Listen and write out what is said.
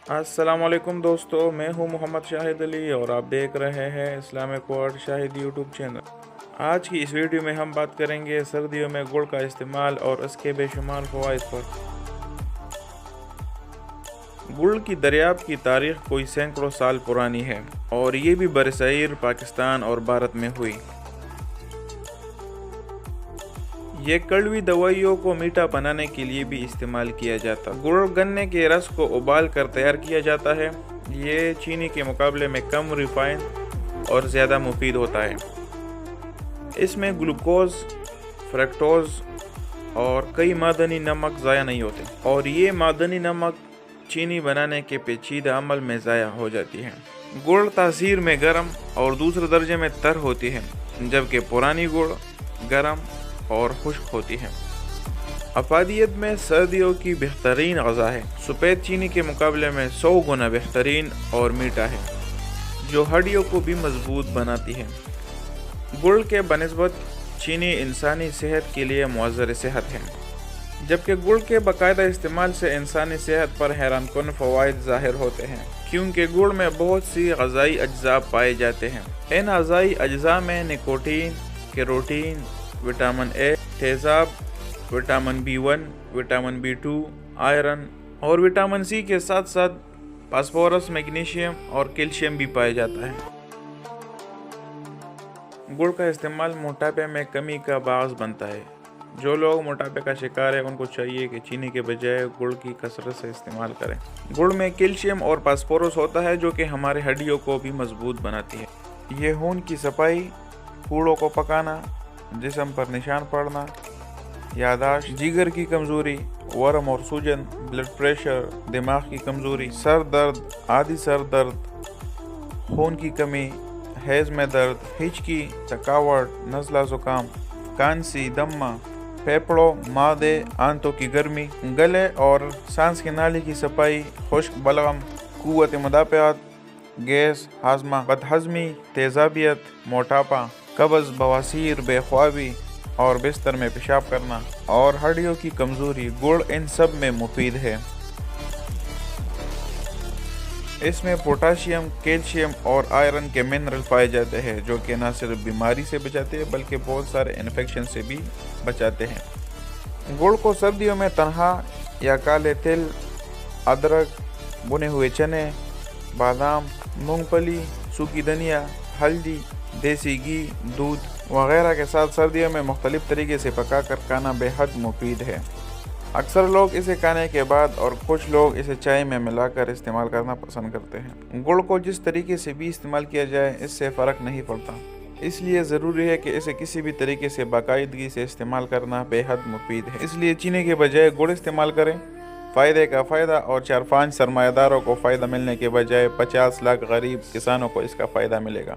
अस्सलाम वालेकुम दोस्तों, मैं हूं मोहम्मद शाहिद अली और आप देख रहे हैं Islamic world Shahid YouTube channel. आज की इस वीडियो में हम बात करेंगे सर्दियों में गुड़ का इस्तेमाल और उसके बेशुमार फ़वाइद पर। गुड़ की दरियाफ्त की तारीख कोई सैकड़ों साल पुरानी है और ये भी बरसग़ीर पाकिस्तान और भारत में हुई। ये कड़वी दवाइयों को मीठा बनाने के लिए भी इस्तेमाल किया जाता। गुड़ गन्ने के रस को उबाल कर तैयार किया जाता है। ये चीनी के मुकाबले में कम रिफाइन और ज़्यादा मुफीद होता है। इसमें ग्लूकोज, फ्रक्टोज और कई मादनी नमक ज़ाया नहीं होते और ये मादनी नमक चीनी बनाने के पेचीदा अमल में ज़ाया हो जाती है। गुड़ तासीर में गर्म और दूसरे दर्जे में तर होती है, जबकि पुरानी गुड़ गर्म और खुश्क होती है। अफादियत में सर्दियों की बेहतरीन ग़ज़ा है। सफ़ेद चीनी के मुकाबले में 100 गुना बेहतरीन और मीठा है, जो हड्डियों को भी मजबूत बनाती है। गुड़ के बनिस्बत चीनी इंसानी सेहत के लिए मुअज़्ज़र सेहत है, जबकि गुड़ के बाकायदा इस्तेमाल से इंसानी सेहत पर हैरानकुन फ़वाइद ज़ाहिर होते हैं, क्योंकि गुड़ में बहुत सी ग़ज़ाई अज्जा पाए जाते हैं। इन ग़ज़ाई अज्जा में निकोटीन, कैरोटीन, विटामिन ए, तेज़ाब, vitamin B1, vitamin B2, iron और विटामिन सी के साथ साथ फास्फोरस, मैग्नीशियम और कैल्शियम भी पाया जाता है। गुड़ का इस्तेमाल मोटापे में कमी का बाअस बनता है। जो लोग मोटापे का शिकार है, उनको चाहिए कि चीनी के बजाय गुड़ की कसरत से इस्तेमाल करें। गुड़ में कैल्शियम और फास्फोरस होता है, जो कि हमारे हड्डियों को भी मजबूत बनाती है। ये खून की सफाई, फूलों को पकाना, जिस्म पर निशान पड़ना, यादाश्त, जिगर की कमज़ोरी, वर्म और सूजन, ब्लड प्रेशर, दिमाग की कमज़ोरी, सर दर्द, आधी सर दर्द, खून की कमी, हैज़ में दर्द, हिचकी, थकावट, नज़ला ज़ुकाम, कांसी, दमा, फेफड़ों, मादे, आंतों की गर्मी, गले और सांस की नाली की सफाई, खुश्क बलगम, कुव्वत मुदाफ़ात, गैस, हाजमा, बदहज़मी, तेज़ाबियत, मोटापा, कब्ज़, बवासीर, बेख्वाबी और बिस्तर में पेशाब करना और हड्डियों की कमज़ोरी। गुड़ इन सब में मुफीद है। इसमें पोटाशियम, कैल्शियम और आयरन के मिनरल पाए जाते हैं, जो कि न सिर्फ बीमारी से बचाते हैं बल्कि बहुत सारे इन्फेक्शन से भी बचाते हैं। गुड़ को सर्दियों में तनहा या काले तिल, अदरक, भुने हुए चने, बादाम, मूंगफली, सूखी धनिया, हल्दी, देसी घी, दूध वगैरह के साथ सर्दियों में मुख्तलिफ तरीके से पका कर खाना बेहद मुफीद है। अक्सर लोग इसे खाने के बाद और कुछ लोग इसे चाय में मिलाकर इस्तेमाल करना पसंद करते हैं। गुड़ को जिस तरीके से भी इस्तेमाल किया जाए, इससे फ़र्क नहीं पड़ता, इसलिए ज़रूरी है कि इसे किसी भी तरीके से बाकायदगी से इस्तेमाल करना बेहद मुफीद है। इसलिए चीनी के बजाय गुड़ इस्तेमाल करें। फ़ायदे का फ़ायदा और 4-5 सरमायादारों को फ़ायदा मिलने के बजाय 50 लाख गरीब किसानों को इसका फ़ायदा मिलेगा।